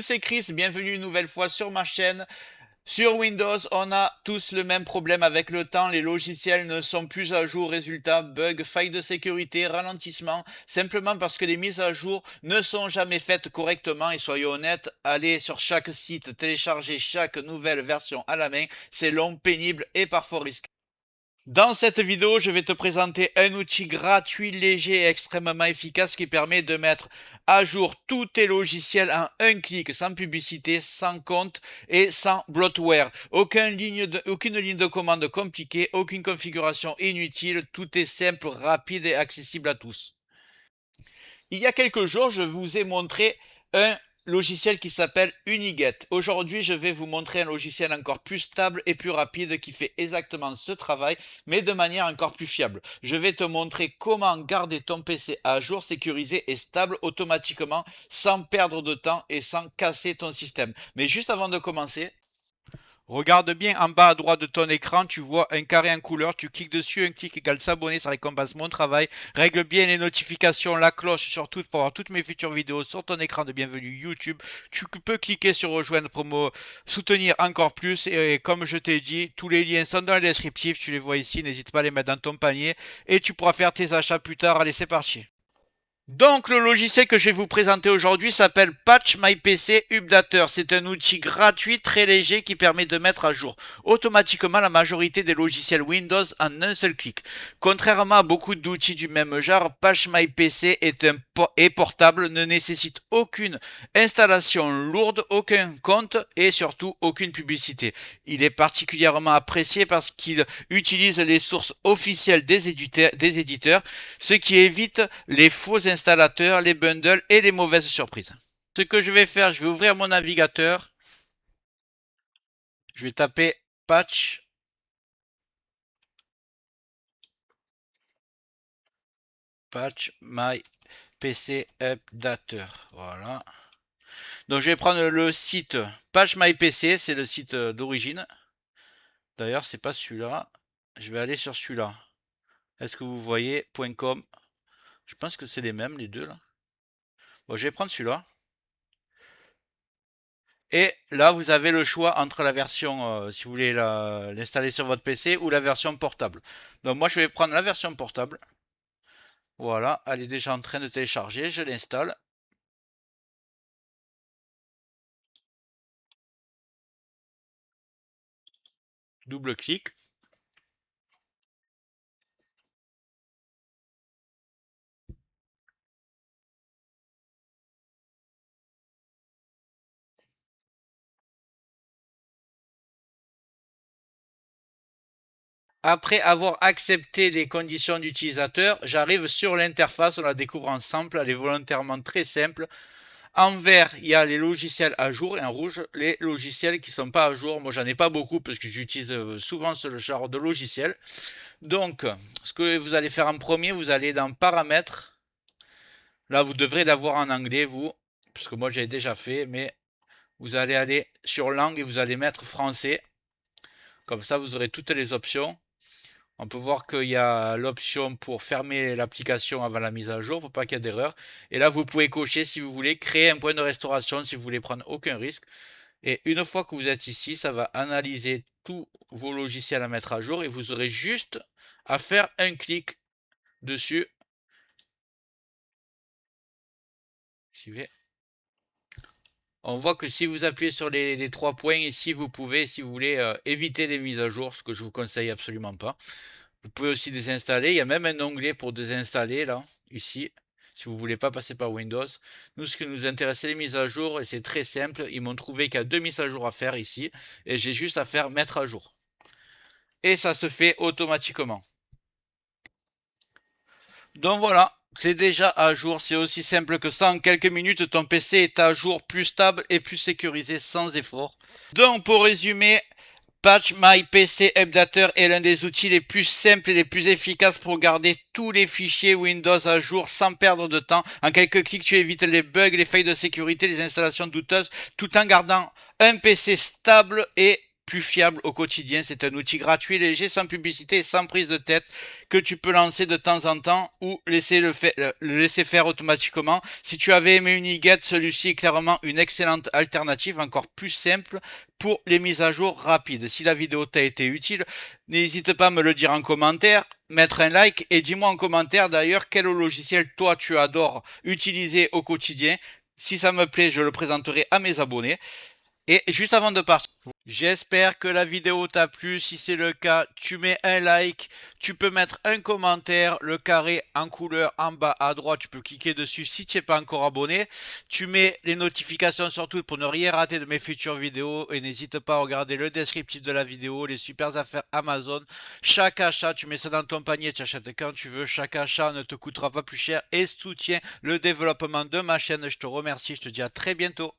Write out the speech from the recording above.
C'est Chris, bienvenue une nouvelle fois sur ma chaîne. Sur Windows, on a tous le même problème avec le temps, les logiciels ne sont plus à jour, résultat, bug, faille de sécurité, ralentissement, simplement parce que les mises à jour ne sont jamais faites correctement et soyons honnêtes, aller sur chaque site, télécharger chaque nouvelle version à la main, c'est long, pénible et parfois risqué. Dans cette vidéo, je vais te présenter un outil gratuit, léger et extrêmement efficace qui permet de mettre à jour tous tes logiciels en un clic, sans publicité, sans compte et sans bloatware. Aucune ligne de commande compliquée, aucune configuration inutile, tout est simple, rapide et accessible à tous. Il y a quelques jours, je vous ai montré un logiciel qui s'appelle Uniget. Aujourd'hui, je vais vous montrer un logiciel encore plus stable et plus rapide qui fait exactement ce travail, mais de manière encore plus fiable. Je vais te montrer comment garder ton PC à jour, sécurisé et stable automatiquement, sans perdre de temps et sans casser ton système. Mais juste avant de commencer, regarde bien en bas à droite de ton écran, tu vois un carré en couleur, tu cliques dessus, un clic égale s'abonner, ça récompense mon travail. Règle bien les notifications, la cloche surtout pour avoir toutes mes futures vidéos sur ton écran de bienvenue YouTube. Tu peux cliquer sur rejoindre pour me soutenir encore plus et comme je t'ai dit, tous les liens sont dans le descriptif, tu les vois ici, n'hésite pas à les mettre dans ton panier et tu pourras faire tes achats plus tard. Allez, c'est parti. Donc le logiciel que je vais vous présenter aujourd'hui s'appelle Patch My PC Updater. C'est un outil gratuit très léger qui permet de mettre à jour automatiquement la majorité des logiciels Windows en un seul clic. Contrairement à beaucoup d'outils du même genre, Patch My PC est portable, ne nécessite aucune installation lourde, aucun compte et surtout aucune publicité. Il est particulièrement apprécié parce qu'il utilise les sources officielles des éditeurs, ce qui évite les faux installateurs, les bundles et les mauvaises surprises. Ce que je vais faire, je vais ouvrir mon navigateur. Je vais taper patch my PC Updater. Voilà. Donc je vais prendre le site Patch My PC, c'est le site d'origine. D'ailleurs, c'est pas celui-là. Je vais aller sur celui-là. Est-ce que vous voyez .com? Je pense que c'est les mêmes, les deux là. Bon, je vais prendre celui-là. Et là, vous avez le choix entre la version, si vous voulez l'installer sur votre PC, ou la version portable. Donc moi, je vais prendre la version portable. Voilà, elle est déjà en train de télécharger, je l'installe. Double-clic. Après avoir accepté les conditions d'utilisateur, j'arrive sur l'interface, on la découvre ensemble, elle est volontairement très simple. En vert, il y a les logiciels à jour et en rouge, les logiciels qui ne sont pas à jour. Moi, j'en ai pas beaucoup parce que j'utilise souvent ce genre de logiciel. Donc, ce que vous allez faire en premier, vous allez dans Paramètres. Là, vous devrez l'avoir en anglais, vous, parce que moi, j'ai déjà fait, mais vous allez aller sur Langue et vous allez mettre Français. Comme ça, vous aurez toutes les options. On peut voir qu'il y a l'option pour fermer l'application avant la mise à jour pour pas qu'il y ait d'erreur. Et là, vous pouvez cocher si vous voulez créer un point de restauration si vous voulez prendre aucun risque. Et une fois que vous êtes ici, ça va analyser tous vos logiciels à mettre à jour et vous aurez juste à faire un clic dessus. J'y vais. On voit que si vous appuyez sur les 3 points ici, vous pouvez, si vous voulez, éviter les mises à jour, ce que je vous conseille absolument pas. Vous pouvez aussi désinstaller. Il y a même un onglet pour désinstaller là, ici, si vous ne voulez pas passer par Windows. Nous, ce qui nous intéresse, c'est les mises à jour et c'est très simple. Ils m'ont trouvé qu'il y a 2 mises à jour à faire ici et j'ai juste à faire mettre à jour. Et ça se fait automatiquement. Donc voilà, c'est déjà à jour, c'est aussi simple que ça. En quelques minutes, ton PC est à jour, plus stable et plus sécurisé sans effort. Donc pour résumer, Patch My PC Updater est l'un des outils les plus simples et les plus efficaces pour garder tous les fichiers Windows à jour sans perdre de temps. En quelques clics, tu évites les bugs, les failles de sécurité, les installations douteuses, tout en gardant un PC stable et plus fiable au quotidien. C'est un outil gratuit, léger, sans publicité et sans prise de tête que tu peux lancer de temps en temps ou le laisser faire automatiquement. Si tu avais aimé Uniget, celui-ci est clairement une excellente alternative, encore plus simple pour les mises à jour rapides. Si la vidéo t'a été utile, n'hésite pas à me le dire en commentaire, mettre un like et dis-moi en commentaire d'ailleurs quel logiciel toi tu adores utiliser au quotidien. Si ça me plaît, je le présenterai à mes abonnés. Et juste avant de partir, j'espère que la vidéo t'a plu. Si c'est le cas, tu mets un like, tu peux mettre un commentaire, le carré en couleur en bas à droite, tu peux cliquer dessus si tu n'es pas encore abonné. Tu mets les notifications surtout pour ne rien rater de mes futures vidéos et n'hésite pas à regarder le descriptif de la vidéo, les super affaires Amazon. Chaque achat, tu mets ça dans ton panier, tu achètes quand tu veux. Chaque achat ne te coûtera pas plus cher et soutient le développement de ma chaîne. Je te remercie, je te dis à très bientôt.